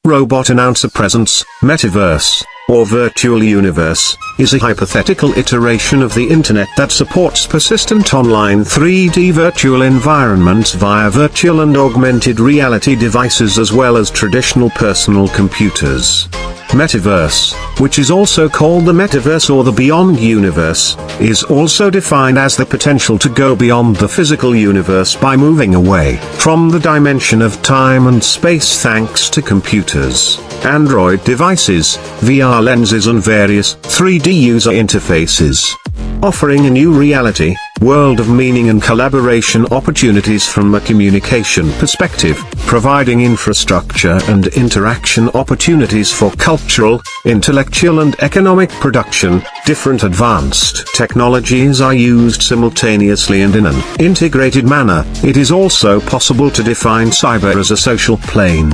Robot Announcer Presence, Metaverse, or Virtual Universe, is a hypothetical iteration of the Internet that supports persistent online 3D virtual environments via virtual and augmented reality devices as well as traditional personal computers. Metaverse, which is also called the Metaverse or the Beyond Universe, is also defined as the potential to go beyond the physical universe by moving away from the dimension of time and space thanks to computers, Android devices, VR lenses and various 3D user interfaces. Offering a new reality, world of meaning and collaboration opportunities from a communication perspective, providing infrastructure and interaction opportunities for cultural, intellectual and economic production. Different advanced technologies are used simultaneously and in an integrated manner. It is also possible to define cyber as a social plane.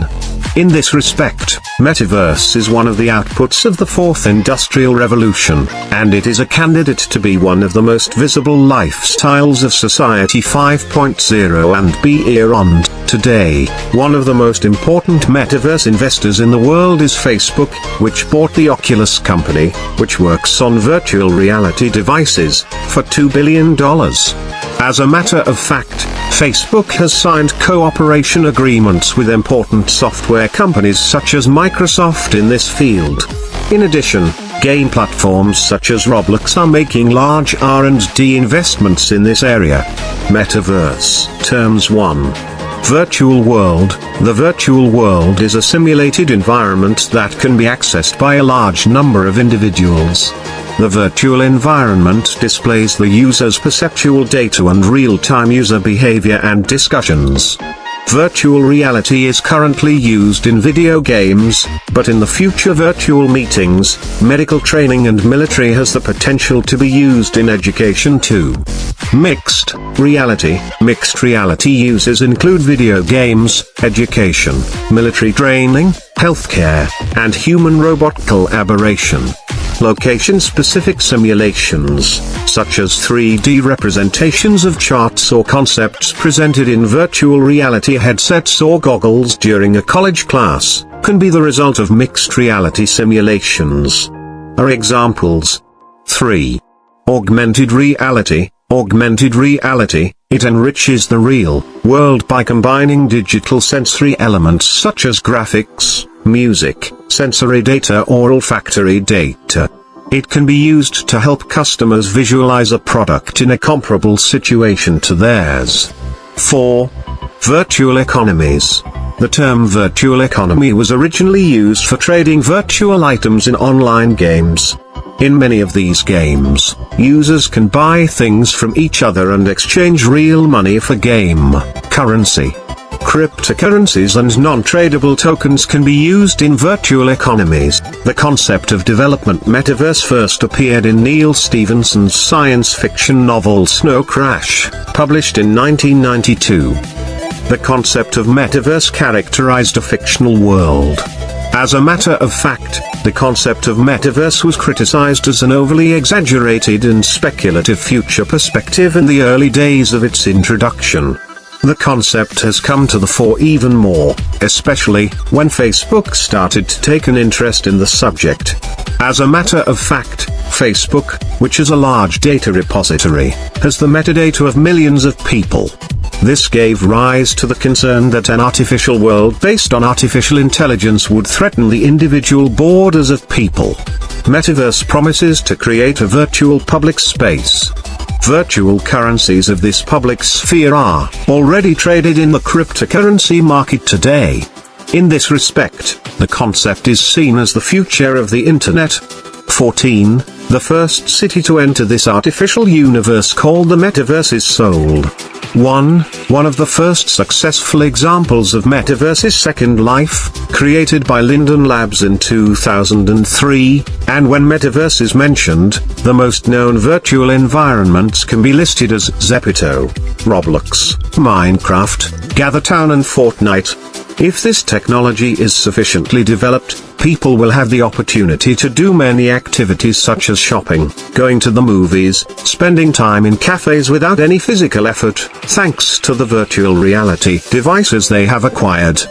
In this respect, Metaverse is one of the outputs of the fourth industrial revolution, and it is a candidate to be one of the most visible lifestyles of Society 5.0 and beyond. Today, one of the most important metaverse investors in the world is Facebook, which bought the Oculus company, which works on virtual reality devices, for $2 billion. As a matter of fact, Facebook has signed cooperation agreements with important software companies such as Microsoft in this field. In addition, game platforms such as Roblox are making large R&D investments in this area. Metaverse. Terms 1. Virtual world. The virtual world is a simulated environment that can be accessed by a large number of individuals. The virtual environment displays the user's perceptual data and real-time user behavior and discussions. Virtual reality is currently used in video games, but in the future virtual meetings, medical training and military has the potential to be used in education too. Mixed reality. Mixed reality uses include video games, education, military training, healthcare, and human-robot collaboration. Location-specific simulations, such as 3D representations of charts or concepts presented in virtual reality headsets or goggles during a college class, can be the result of mixed reality simulations. Are examples. 3. Augmented reality. Augmented reality, it enriches the real world by combining digital sensory elements such as graphics, music, sensory data or olfactory data. It can be used to help customers visualize a product in a comparable situation to theirs. 4. Virtual economies. The term virtual economy was originally used for trading virtual items in online games. In many of these games, users can buy things from each other and exchange real money for game currency. Cryptocurrencies and non-tradable tokens can be used in virtual economies. The concept of development metaverse first appeared in Neal Stephenson's science fiction novel Snow Crash, published in 1992. The concept of metaverse characterized a fictional world. As a matter of fact, the concept of metaverse was criticized as an overly exaggerated and speculative future perspective in the early days of its introduction. The concept has come to the fore even more, especially when Facebook started to take an interest in the subject. As a matter of fact, Facebook, which is a large data repository, has the metadata of millions of people. This gave rise to the concern that an artificial world based on artificial intelligence would threaten the individual borders of people. Metaverse promises to create a virtual public space. Virtual currencies of this public sphere are already traded in the cryptocurrency market today. In this respect, the concept is seen as the future of the Internet. 14. The first city to enter this artificial universe called the Metaverse is Seoul. One of the first successful examples of Metaverse is Second Life, created by Linden Labs in 2003, and when Metaverse is mentioned, the most known virtual environments can be listed as Zeppito, Roblox, Minecraft, GatherTown and Fortnite. If this technology is sufficiently developed, people will have the opportunity to do many activities such as shopping, going to the movies, spending time in cafes without any physical effort, thanks to the virtual reality devices they have acquired.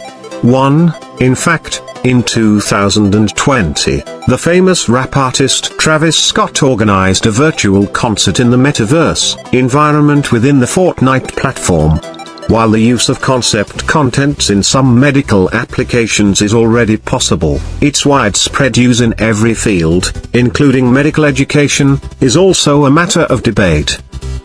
In fact, In 2020, the famous rap artist Travis Scott organized a virtual concert in the Metaverse environment within the Fortnite platform. While the use of concept contents in some medical applications is already possible, its widespread use in every field, including medical education, is also a matter of debate.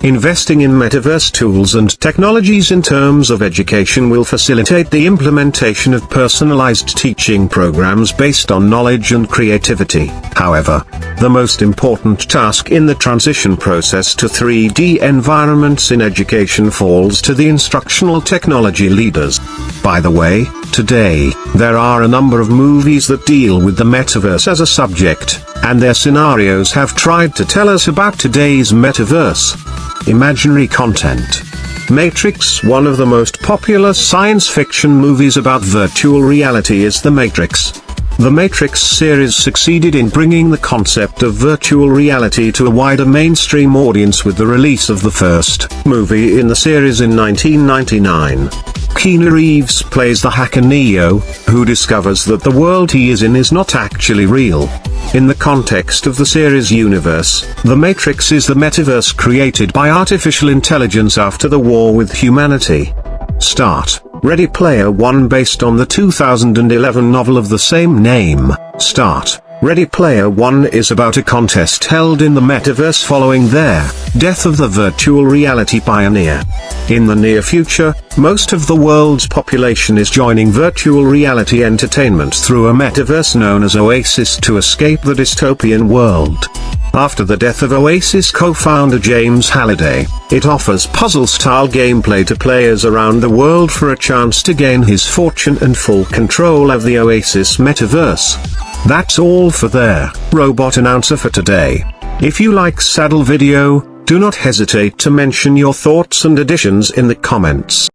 Investing in metaverse tools and technologies in terms of education will facilitate the implementation of personalized teaching programs based on knowledge and creativity. However, the most important task in the transition process to 3D environments in education falls to the instructional technology leaders. By the way, today, there are a number of movies that deal with the metaverse as a subject, and their scenarios have tried to tell us about today's metaverse. Imaginary content. Matrix. One of the most popular science fiction movies about virtual reality is The Matrix. The Matrix series succeeded in bringing the concept of virtual reality to a wider mainstream audience with the release of the first movie in the series in 1999. Keanu Reeves plays the hacker Neo, who discovers that the world he is in is not actually real. In the context of the series universe, The Matrix is the metaverse created by artificial intelligence after the war with humanity. Start. Ready Player One. Based on the 2011 novel of the same name, Start. Ready Player One is about a contest held in the metaverse following their death of the virtual reality pioneer. In the near future, most of the world's population is joining virtual reality entertainment through a metaverse known as Oasis to escape the dystopian world. After the death of Oasis co-founder James Halliday, it offers puzzle-style gameplay to players around the world for a chance to gain his fortune and full control of the Oasis metaverse. That's all for their robot announcer for today. If you like Saddle video, do not hesitate to mention your thoughts and additions in the comments.